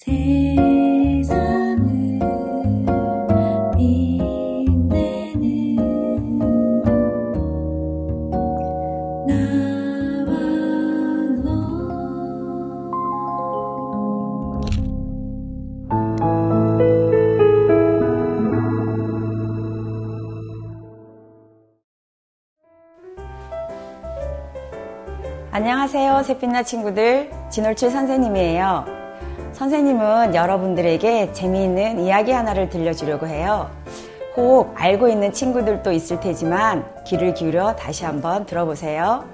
세상을 빛내는 나와 너. 안녕하세요, 새빛나 친구들. 진홀출 선생님이에요. 선생님은 여러분들에게 재미있는 이야기 하나를 들려주려고 해요. 혹 알고 있는 친구들도 있을 테지만 귀를 기울여 다시 한번 들어보세요.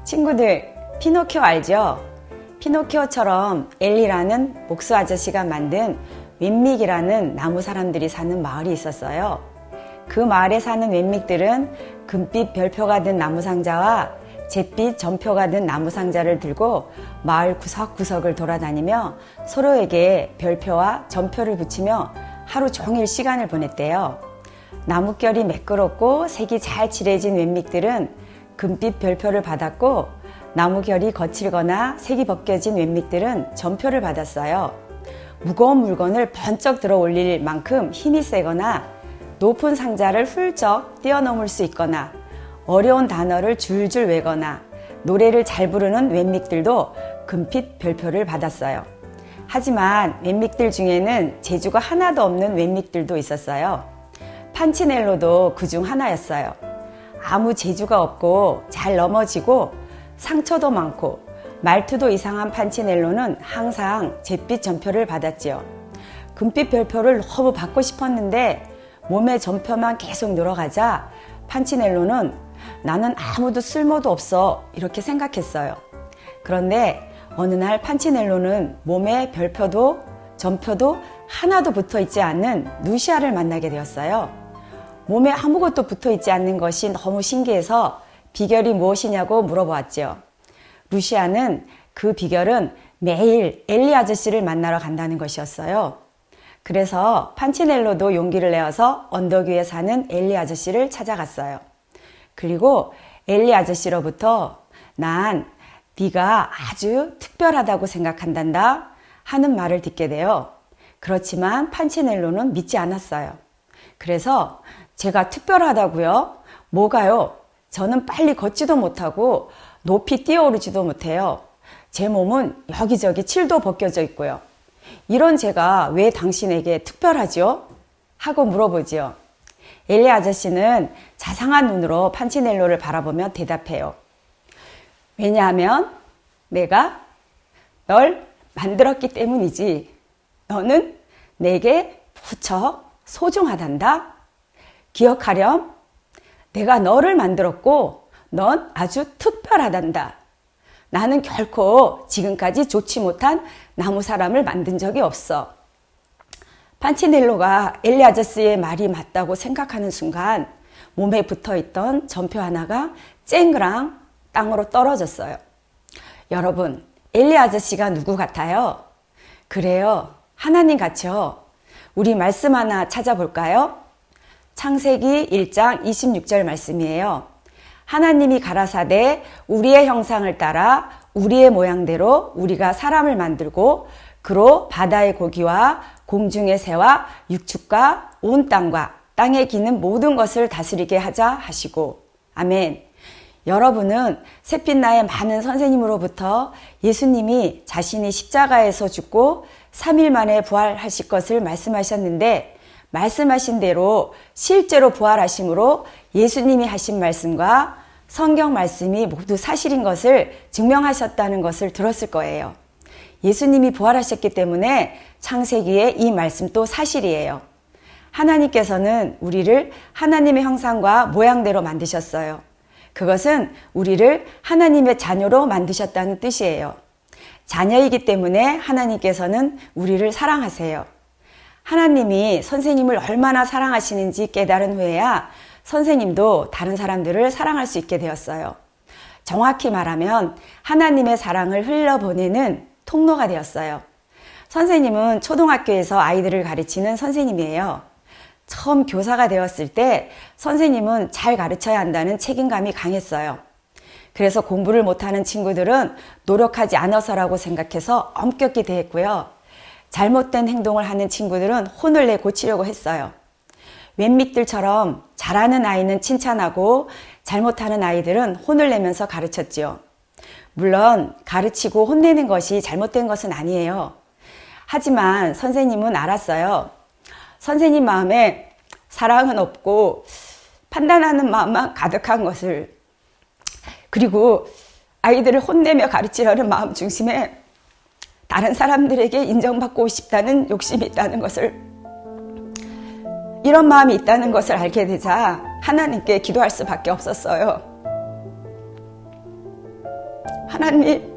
친구들, 피노키오 알죠? 피노키오처럼 엘리라는 목수 아저씨가 만든 웬믹이라는 나무 사람들이 사는 마을이 있었어요. 그 마을에 사는 웬믹들은 금빛 별표가 든 나무 상자와 잿빛 전표가 든 나무 상자를 들고 마을 구석구석을 돌아다니며 서로에게 별표와 전표를 붙이며 하루 종일 시간을 보냈대요. 나뭇결이 매끄럽고 색이 잘 칠해진 웬믹들은 금빛 별표를 받았고, 나무결이 거칠거나 색이 벗겨진 웬믹들은 전표를 받았어요. 무거운 물건을 번쩍 들어 올릴 만큼 힘이 세거나, 높은 상자를 훌쩍 뛰어넘을 수 있거나, 어려운 단어를 줄줄 외거나 노래를 잘 부르는 웬믹들도 금빛 별표를 받았어요. 하지만 웬믹들 중에는 재주가 하나도 없는 웬믹들도 있었어요. 판치넬로도 그중 하나였어요. 아무 재주가 없고 잘 넘어지고 상처도 많고 말투도 이상한 판치넬로는 항상 잿빛 전표를 받았지요. 금빛 별표를 너무 받고 싶었는데 몸에 전표만 계속 늘어가자 판치넬로는 나는 아무도 쓸모도 없어 이렇게 생각했어요. 그런데 어느 날 판치넬로는 몸에 별표도 전표도 하나도 붙어있지 않는 루시아를 만나게 되었어요. 몸에 아무것도 붙어있지 않는 것이 너무 신기해서 비결이 무엇이냐고 물어보았죠. 루시아는 그 비결은 매일 엘리 아저씨를 만나러 간다는 것이었어요. 그래서 판치넬로도 용기를 내어서 언덕 위에 사는 엘리 아저씨를 찾아갔어요. 그리고 엘리 아저씨로부터 난 네가 아주 특별하다고 생각한단다 하는 말을 듣게 돼요. 그렇지만 판치넬로는 믿지 않았어요. 그래서 제가 특별하다고요? 뭐가요? 저는 빨리 걷지도 못하고 높이 뛰어오르지도 못해요. 제 몸은 여기저기 칠도 벗겨져 있고요. 이런 제가 왜 당신에게 특별하지요? 하고 물어보지요. 엘리 아저씨는 자상한 눈으로 판치넬로를 바라보며 대답해요. 왜냐하면 내가 널 만들었기 때문이지. 너는 내게 무척 소중하단다. 기억하렴. 내가 너를 만들었고 넌 아주 특별하단다. 나는 결코 지금까지 좋지 못한 나무 사람을 만든 적이 없어. 판치넬로가 엘리 아저씨의 말이 맞다고 생각하는 순간 몸에 붙어있던 전표 하나가 쨍그랑 땅으로 떨어졌어요. 여러분, 엘리 아저씨가 누구 같아요? 그래요, 하나님 같죠? 우리 말씀 하나 찾아볼까요? 창세기 1장 26절 말씀이에요. 하나님이 가라사대 우리의 형상을 따라 우리의 모양대로 우리가 사람을 만들고 그로 바다의 고기와 공중의 새와 육축과 온 땅과 땅에 기는 모든 것을 다스리게 하자 하시고. 아멘. 여러분은 새빛나의 많은 선생님으로부터 예수님이 자신이 십자가에서 죽고 3일 만에 부활하실 것을 말씀하셨는데, 말씀하신 대로 실제로 부활하심으로 예수님이 하신 말씀과 성경 말씀이 모두 사실인 것을 증명하셨다는 것을 들었을 거예요. 예수님이 부활하셨기 때문에 창세기의 이 말씀도 사실이에요. 하나님께서는 우리를 하나님의 형상과 모양대로 만드셨어요. 그것은 우리를 하나님의 자녀로 만드셨다는 뜻이에요. 자녀이기 때문에 하나님께서는 우리를 사랑하세요. 하나님이 선생님을 얼마나 사랑하시는지 깨달은 후에야 선생님도 다른 사람들을 사랑할 수 있게 되었어요. 정확히 말하면 하나님의 사랑을 흘려보내는 통로가 되었어요. 선생님은 초등학교에서 아이들을 가르치는 선생님이에요. 처음 교사가 되었을 때 선생님은 잘 가르쳐야 한다는 책임감이 강했어요. 그래서 공부를 못하는 친구들은 노력하지 않아서라고 생각해서 엄격히 대했고요. 잘못된 행동을 하는 친구들은 혼을 내 고치려고 했어요. 웬밑들처럼 잘하는 아이는 칭찬하고 잘못하는 아이들은 혼을 내면서 가르쳤지요. 물론 가르치고 혼내는 것이 잘못된 것은 아니에요. 하지만 선생님은 알았어요. 선생님 마음에 사랑은 없고 판단하는 마음만 가득한 것을, 그리고 아이들을 혼내며 가르치려는 마음 중심에 다른 사람들에게 인정받고 싶다는 욕심이 있다는 것을, 이런 마음이 있다는 것을 알게 되자 하나님께 기도할 수밖에 없었어요. 하나님,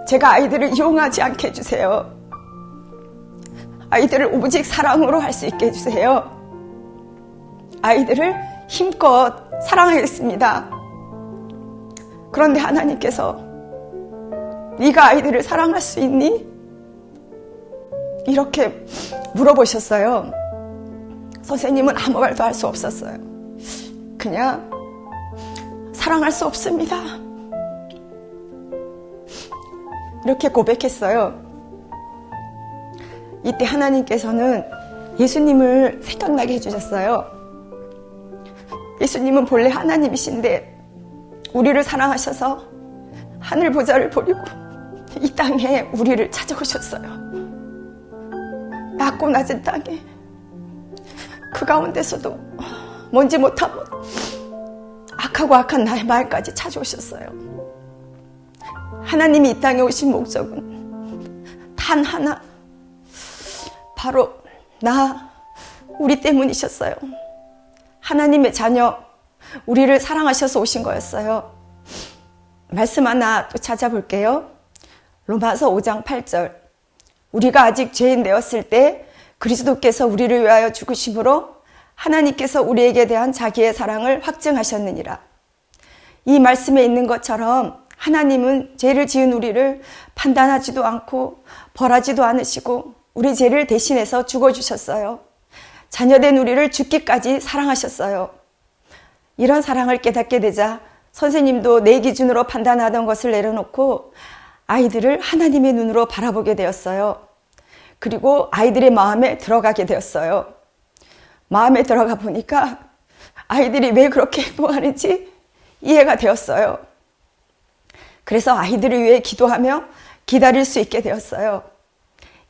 제가 아이들을 이용하지 않게 해주세요. 아이들을 오직 사랑으로 할 수 있게 해주세요. 아이들을 힘껏 사랑하겠습니다. 그런데 하나님께서 네가 아이들을 사랑할 수 있니? 이렇게 물어보셨어요. 선생님은 아무 말도 할 수 없었어요. 그냥 사랑할 수 없습니다. 이렇게 고백했어요. 이때 하나님께서는 예수님을 생각나게 해주셨어요. 예수님은 본래 하나님이신데 우리를 사랑하셔서 하늘 보좌를 버리고 이 땅에 우리를 찾아오셨어요. 낮고 낮은 땅에 그 가운데서도 뭔지 못하고 악하고 악한 나의 마음까지 찾아오셨어요. 하나님이 이 땅에 오신 목적은 단 하나, 바로 우리 때문이셨어요. 하나님의 자녀, 우리를 사랑하셔서 오신 거였어요. 말씀 하나 또 찾아볼게요. 로마서 5장 8절. 우리가 아직 죄인 되었을 때 그리스도께서 우리를 위하여 죽으심으로 하나님께서 우리에게 대한 자기의 사랑을 확증하셨느니라. 이 말씀에 있는 것처럼 하나님은 죄를 지은 우리를 판단하지도 않고 벌하지도 않으시고 우리 죄를 대신해서 죽어주셨어요. 자녀된 우리를 죽기까지 사랑하셨어요. 이런 사랑을 깨닫게 되자 선생님도 내 기준으로 판단하던 것을 내려놓고 아이들을 하나님의 눈으로 바라보게 되었어요. 그리고 아이들의 마음에 들어가게 되었어요. 마음에 들어가 보니까 아이들이 왜 그렇게 행동하는지 이해가 되었어요. 그래서 아이들을 위해 기도하며 기다릴 수 있게 되었어요.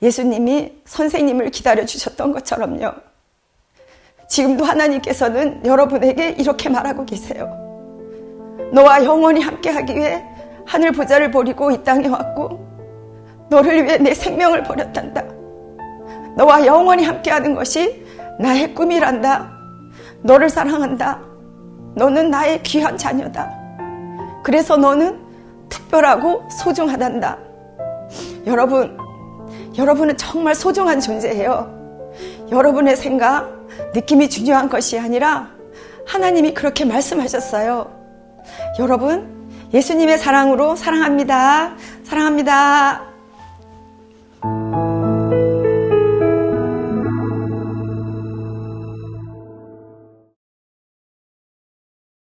예수님이 선생님을 기다려 주셨던 것처럼요. 지금도 하나님께서는 여러분에게 이렇게 말하고 계세요. 너와 영원히 함께하기 위해 하늘 보좌를 버리고 이 땅에 왔고 너를 위해 내 생명을 버렸단다. 너와 영원히 함께하는 것이 나의 꿈이란다. 너를 사랑한다. 너는 나의 귀한 자녀다. 그래서 너는 특별하고 소중하단다. 여러분은 정말 소중한 존재예요. 여러분의 생각, 느낌이 중요한 것이 아니라 하나님이 그렇게 말씀하셨어요. 여러분, 예수님의 사랑으로 사랑합니다. 사랑합니다.